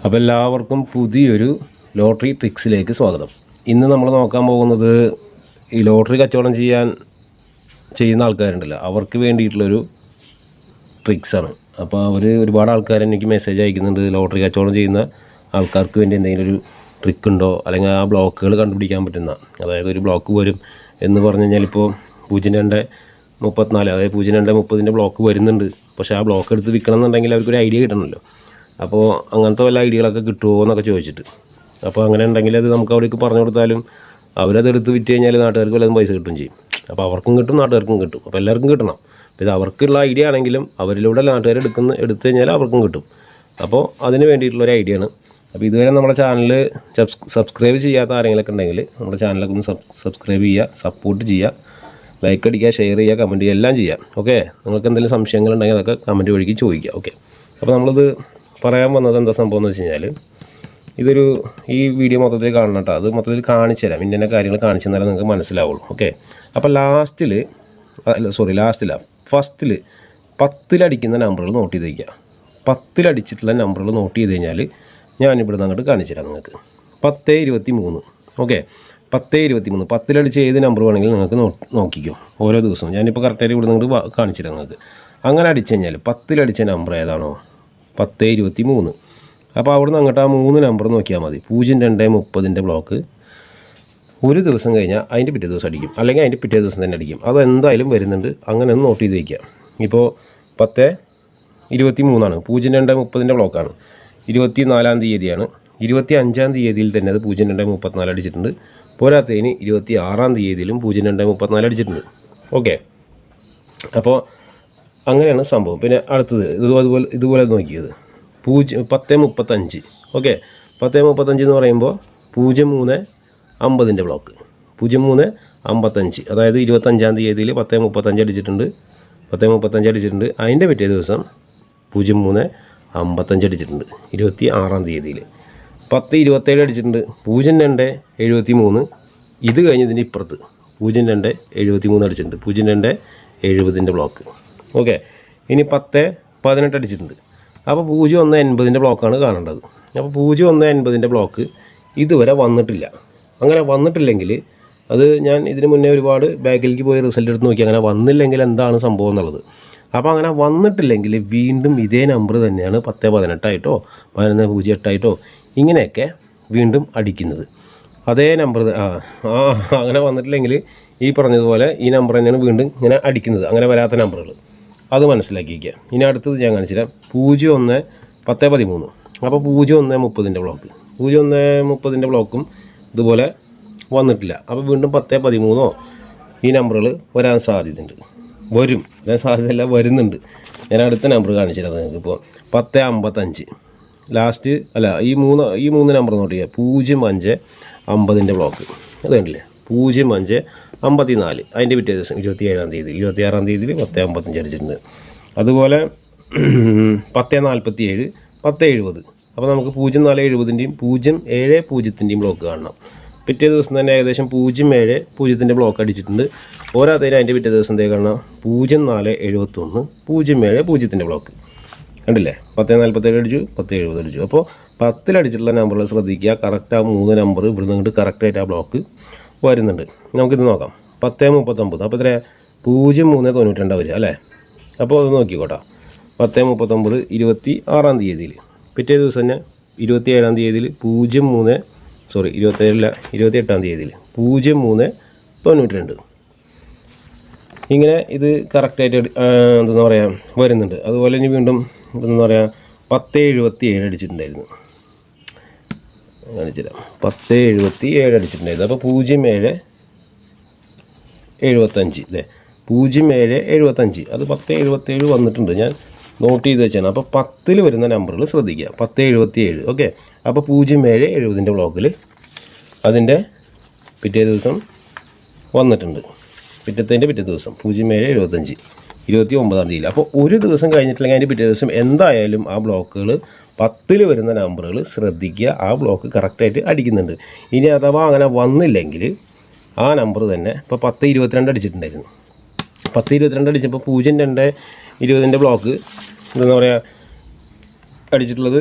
അപ്പോൾ എല്ലാവർക്കും പുതിയൊരു ലോട്ടറി ട്രിക്സിലേക്ക് സ്വാഗതം. ഇന്ന് നമ്മൾ നോക്കാൻ പോകുന്നത് ഈ ലോട്ടറി കച്ചവടം ചെയ്യുന്ന ആൾക്കാരുണ്ടല്ലോ, അവർക്ക് വേണ്ടിയിട്ടുള്ളൊരു ട്രിക്സാണ്. അപ്പോൾ ഒരുപാട് ആൾക്കാർ എനിക്ക് മെസ്സേജ് അയക്കുന്നുണ്ട്, ലോട്ടറി കച്ചവടം ചെയ്യുന്ന ആൾക്കാർക്ക് വേണ്ടി എന്തെങ്കിലും ഒരു ട്രിക്ക് ഉണ്ടോ, അല്ലെങ്കിൽ ആ ബ്ലോക്കുകൾ കണ്ടുപിടിക്കാൻ പറ്റുന്ന, അതായത് ഒരു ബ്ലോക്ക് വരും എന്ന് പറഞ്ഞു കഴിഞ്ഞാൽ ഇപ്പോൾ 0234 അതായത് 0230 ബ്ലോക്ക് വരുന്നുണ്ട്, പക്ഷേ ആ ബ്ലോക്ക് എടുത്ത് വിൽക്കണം എന്നുണ്ടെങ്കിൽ അവർക്കൊരു ഐഡിയ കിട്ടണമല്ലോ. അപ്പോൾ അങ്ങനത്തെ വല്ല ഐഡിയകളൊക്കെ കിട്ടുമോ എന്നൊക്കെ ചോദിച്ചിട്ട്, അപ്പോൾ അങ്ങനെ ഉണ്ടെങ്കിൽ അത് നമുക്ക് അവിടേക്ക് പറഞ്ഞു കൊടുത്താലും അവരത് എടുത്ത് വിറ്റ് കഴിഞ്ഞാൽ നാട്ടുകാർക്ക് വല്ലതും പൈസ കിട്ടുകയും ചെയ്യും. അപ്പോൾ അവർക്കും കിട്ടും, നാട്ടുകാർക്കും കിട്ടും. അപ്പോൾ എല്ലാവർക്കും കിട്ടണം. അപ്പോൾ ഇത് അവർക്കുള്ള ഐഡിയ ആണെങ്കിലും അവരിലൂടെ നാട്ടുകാർ എടുത്തു കഴിഞ്ഞാൽ അവർക്കും കിട്ടും. അപ്പോൾ അതിന് വേണ്ടിയിട്ടുള്ളൊരു ഐഡിയ ആണ്. അപ്പോൾ ഇതുവരെ നമ്മുടെ ചാനൽ സബ്സ്ക്രൈബ് ചെയ്യാത്ത ആരെങ്കിലൊക്കെ ഉണ്ടെങ്കിൽ നമ്മുടെ ചാനലൊക്കെ ഒന്ന് സബ്സ്ക്രൈബ് ചെയ്യുക, സപ്പോർട്ട് ചെയ്യുക, ലൈക്ക് അടിക്കുക, ഷെയർ ചെയ്യുക, കമൻറ്റ് ചെയ്യുക, എല്ലാം ചെയ്യാം. ഓക്കെ, നിങ്ങൾക്ക് എന്തെങ്കിലും സംശയങ്ങളുണ്ടെങ്കിൽ അതൊക്കെ കമൻറ്റ് വഴിക്ക് ചോദിക്കുക. ഓക്കെ, അപ്പോൾ നമ്മളിത് പറയാൻ വന്നത് എന്താ സംഭവം എന്ന് വെച്ച് കഴിഞ്ഞാൽ, ഈ വീഡിയോ മൊത്തത്തിൽ കാണണം കേട്ടോ. അത് മൊത്തത്തിൽ കാണിച്ചു തരാം, ഇന്ന കാര്യങ്ങൾ കാണിച്ചു തന്നാലേ നിങ്ങൾക്ക് മനസ്സിലാവുള്ളൂ. ഓക്കെ, അപ്പോൾ ഫസ്റ്റിൽ 10 അടിക്കുന്ന നമ്പറുകൾ നോട്ട് ചെയ്ത് വയ്ക്കുക. 10 അടിച്ചിട്ടുള്ള നമ്പറുകൾ നോട്ട് ചെയ്ത് കഴിഞ്ഞാൽ ഞാനിവിടെ നിന്ന് അങ്ങോട്ട് കാണിച്ചു തരാം നിങ്ങൾക്ക്. 1023. ഓക്കെ, 1023 10 അടിച്ച് ഏത് നമ്പർ വേണമെങ്കിലും നിങ്ങൾക്ക് നോക്കിക്കോ ഓരോ ദിവസവും. ഞാനിപ്പോൾ കറക്റ്റായിട്ട് ഇവിടെ നിന്ന് കാണിച്ചു തരാം നിങ്ങൾക്ക്. അങ്ങനെ അടിച്ചു കഴിഞ്ഞാൽ 10 അടിച്ച നമ്പർ ഏതാണോ 1023. അപ്പോൾ അവിടെ നിന്ന് അങ്ങോട്ട് ആ 3 നമ്പർ നോക്കിയാൽ മതി. 0230 ബ്ലോക്ക് ഒരു ദിവസം കഴിഞ്ഞാൽ അതിൻ്റെ പിറ്റേ ദിവസം അടിക്കും, അല്ലെങ്കിൽ അതിൻ്റെ പിറ്റേ ദിവസം തന്നെ അടിക്കും. അതെന്തായാലും വരുന്നുണ്ട്. അങ്ങനെ ഒന്ന് നോട്ട് ചെയ്ത് വയ്ക്കുക. ഇപ്പോൾ 1023 0230 ബ്ലോക്കാണ്. 24-ാം തീയതിയാണ്. 25-ാം തീയതിയിൽ തന്നെ അത് 0234 അടിച്ചിട്ടുണ്ട്. പോരാത്തതിന് 26-ാം തീയതിയിലും 0234 അടിച്ചിട്ടുണ്ട്. ഓക്കെ, അപ്പോൾ അങ്ങനെയാണ് സംഭവം. പിന്നെ അടുത്തത് ഇതുപോലെ നോക്കിയത് 1035. ഓക്കെ, 1035 എന്ന് പറയുമ്പോൾ 0350 ബ്ലോക്ക് 0355, അതായത് 25-ാം തീയതിയിൽ 1035 അടിച്ചിട്ടുണ്ട്. 1035 അടിച്ചിട്ടുണ്ട്. അതിൻ്റെ പിറ്റേ ദിവസം 0355 അടിച്ചിട്ടുണ്ട്. 26-ാം തീയതിയിൽ 1027 അടിച്ചിട്ടുണ്ട്. 0273. ഇത് കഴിഞ്ഞതിൻ്റെ ഇപ്പുറത്ത് 0273 അടിച്ചിട്ടുണ്ട്. 0270 ബ്ലോക്ക്. ഓക്കെ, ഇനി 1018 അടിച്ചിട്ടുണ്ട്. അപ്പോൾ 0180 ബ്ലോക്കാണ് കാണേണ്ടത്. അപ്പോൾ 0180 ബ്ലോക്ക് ഇതുവരെ വന്നിട്ടില്ല. അങ്ങനെ വന്നിട്ടില്ലെങ്കിൽ അത് ഞാൻ ഇതിന് മുന്നേ ഒരുപാട് ബാക്കിലേക്ക് പോയി റിസൾട്ട് എടുത്ത് നോക്കി. അങ്ങനെ വന്നില്ലെങ്കിൽ എന്താണ് സംഭവം എന്നുള്ളത്. അപ്പോൾ അങ്ങനെ വന്നിട്ടില്ലെങ്കിൽ വീണ്ടും ഇതേ നമ്പർ തന്നെയാണ് 1018 ആയിട്ടോ 1108 ആയിട്ടോ ഇങ്ങനെയൊക്കെ വീണ്ടും അടിക്കുന്നത്. അതേ നമ്പർ അങ്ങനെ വന്നിട്ടില്ലെങ്കിൽ ഈ പറഞ്ഞതുപോലെ ഈ നമ്പർ തന്നെയാണ് വീണ്ടും ഇങ്ങനെ അടിക്കുന്നത്, അങ്ങനെ വരാത്ത നമ്പറുകൾ. അത് മനസ്സിലാക്കിയിരിക്കുക. ഇനി അടുത്തത് ഞാൻ കാണിച്ചുതരാം. 01-1013. അപ്പോൾ 0130 ബ്ലോക്ക് 0130 ബ്ലോക്കും ഇതുപോലെ വന്നിട്ടില്ല. അപ്പോൾ വീണ്ടും 1013 ഈ നമ്പറുകൾ വരാൻ സാധ്യതയുണ്ട്. വരാൻ സാധ്യതയല്ല, വരുന്നുണ്ട്. ഞാൻ അടുത്ത നമ്പർ കാണിച്ചിരുന്നത് നിങ്ങൾക്ക്. ഇപ്പോൾ 1055 ലാസ്റ്റ് ഈ മൂന്ന് നമ്പർ നോട്ട് ചെയ്യുക. 0550 ബ്ലോക്ക് അത് കണ്ടില്ലേ, 0554. അതിൻ്റെ പിറ്റേ ദിവസം 26-ാം തീയതിയിൽ 1055 അടിച്ചിട്ടുണ്ട്. അതുപോലെ 1047 1070. അപ്പോൾ നമുക്ക് 0470-ൻ്റെയും 070-ൻ്റെയും ബ്ലോക്ക് കാണണം. പിറ്റേ ദിവസം തന്നെ ഏകദേശം 070 ബ്ലോക്ക് അടിച്ചിട്ടുണ്ട്. പോരാത്തതിന് അതിൻ്റെ പിറ്റേ ദിവസം എന്തേ കാണാം 0471 070 ബ്ലോക്ക് കണ്ടില്ലേ. 1047 അടിച്ചു, 1070 അടിച്ചു. അപ്പോൾ 10 അടിച്ചിട്ടുള്ള നമ്പറുകൾ ശ്രദ്ധിക്കുക. കറക്റ്റ് ആ 3 നമ്പർ ഇവിടെ നിന്നിട്ട് കറക്റ്റായിട്ട് ആ ബ്ലോക്ക് വരുന്നുണ്ട്. നമുക്കിത് നോക്കാം. 1039. അപ്പോൾ എത്ര 0392 വരിക അല്ലേ. അപ്പോൾ അത് നോക്കിക്കോട്ടെ. 1039 26-ാം തീയതിയിൽ പിറ്റേ ദിവസം തന്നെ 27-ാം തീയതിയിൽ 28-ാം തീയതിയിൽ 0392. ഇങ്ങനെ ഇത് കറക്റ്റായിട്ട് എന്താ പറയുക വരുന്നുണ്ട്. അതുപോലെ ഇനി വീണ്ടും എന്താ പറയുക 1077 അടിച്ചിട്ടുണ്ടായിരുന്നു. കാണിച്ചുതരാം. 1077 അടിച്ചിട്ടുണ്ടായിരുന്നു. അപ്പോൾ 0775 അല്ലേ, 0775. അത് 1077 വന്നിട്ടുണ്ട്. ഞാൻ നോട്ട് ചെയ്ത് വെച്ചാണ്. അപ്പോൾ 10 വരുന്ന നമ്പറുകൾ ശ്രദ്ധിക്കുക. 1077. ഓക്കെ, അപ്പോൾ 0770 ബ്ലോക്കിൽ അതിൻ്റെ പിറ്റേ ദിവസം വന്നിട്ടുണ്ട്. പിറ്റേ ദിവസം 0775 29-ാം തീയതി. അപ്പോൾ ഒരു ദിവസം കഴിഞ്ഞിട്ടില്ലെങ്കിൽ അതിൻ്റെ പിറ്റേ ദിവസം എന്തായാലും ആ ബ്ലോക്കുകൾ 10 വരുന്ന നമ്പറുകൾ ശ്രദ്ധിക്കുക. ആ ബ്ലോക്ക് കറക്റ്റായിട്ട് അടിക്കുന്നുണ്ട്. ഇനി അഥവാ അങ്ങനെ വന്നില്ലെങ്കിൽ ആ നമ്പർ തന്നെ ഇപ്പോൾ 1022 അടിച്ചിട്ടുണ്ടായിരുന്നു. 1022 അടിച്ചപ്പോൾ 0220 ബ്ലോക്ക് എന്താ പറയുക അടിച്ചിട്ടുള്ളത്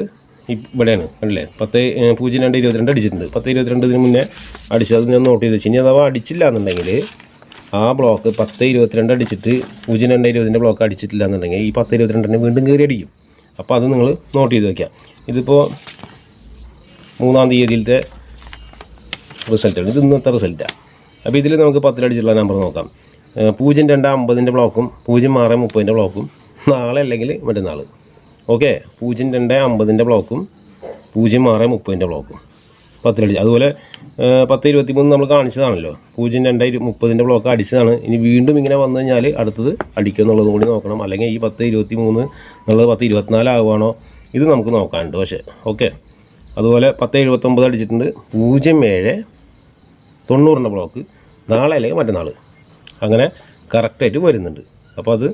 ഇവിടെയാണ് കണ്ടില്ലേ 10.02.22 അടിച്ചിട്ടുണ്ട്. 10.22 ഇതിന് മുന്നേ അടിച്ചത് അത് ഞാൻ നോട്ട് ചെയ്ത് വെച്ച്. ഇനി അഥവാ അടിച്ചില്ല എന്നുണ്ടെങ്കിൽ ആ ബ്ലോക്ക് 10.22 അടിച്ചിട്ട് 0.2.20 ബ്ലോക്ക് അടിച്ചിട്ടില്ല എന്നുണ്ടെങ്കിൽ ഈ 10.22 വീണ്ടും കയറി അടിക്കും. അപ്പോൾ അത് നിങ്ങൾ നോട്ട് ചെയ്ത് വയ്ക്കാം. ഇതിപ്പോൾ 3-ാം തീയതിയിലത്തെ റിസൾട്ടാണ്. ഇത് ഇന്നത്തെ റിസൾട്ടാണ്. അപ്പോൾ ഇതിൽ നമുക്ക് 10 അടിച്ചിട്ടുള്ള നമ്പർ നോക്കാം. 0.2.50 ബ്ലോക്കും 0.6.30 ബ്ലോക്കും നാളെ അല്ലെങ്കിൽ മറ്റന്നാൾ. ഓക്കെ, 0.2.50 ബ്ലോക്കും 0.6.30 ബ്ലോക്കും 10 അടിച്ച്. അതുപോലെ 10.23 നമ്മൾ കാണിച്ചതാണല്ലോ, 0.2.30 ബ്ലോക്ക് അടിച്ചതാണ്. ഇനി വീണ്ടും ഇങ്ങനെ വന്നു കഴിഞ്ഞാൽ അടുത്തത് അടിക്കുക എന്നുള്ളതും കൂടി നോക്കണം. അല്ലെങ്കിൽ ഈ 10.23 എന്നുള്ളത് 10.24 ആകുവാണോ ഇത് നമുക്ക് നോക്കാനുണ്ട്. പക്ഷേ ഓക്കെ, അതുപോലെ 10.79 അടിച്ചിട്ടുണ്ട്. 0.7.90 ബ്ലോക്ക് നാളെ അല്ലെങ്കിൽ മറ്റന്നാൾ അങ്ങനെ കറക്റ്റായിട്ട് വരുന്നുണ്ട്. അപ്പോൾ അത്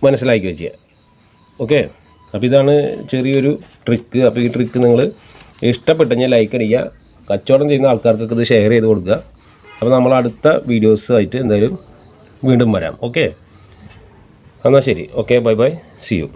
മനസ്സിലാക്കി വെക്കുക. ഓക്കെ, അപ്പോൾ ഇതാണ് ചെറിയൊരു ട്രിക്ക്. അപ്പോൾ ഈ ട്രിക്ക് നിങ്ങൾ ഇഷ്ടപ്പെട്ടു കഴിഞ്ഞാൽ ലൈക്ക് അടിക്കുക. കച്ചവടം ചെയ്യുന്ന ആൾക്കാർക്കൊക്കെ ഇത് ഷെയർ ചെയ്ത് കൊടുക്കുക. അപ്പോൾ നമ്മൾ അടുത്ത വീഡിയോസായിട്ട് എന്തായാലും വീണ്ടും വരാം. ഓക്കെ, എന്നാൽ ശരി. Okay, bye bye, see U.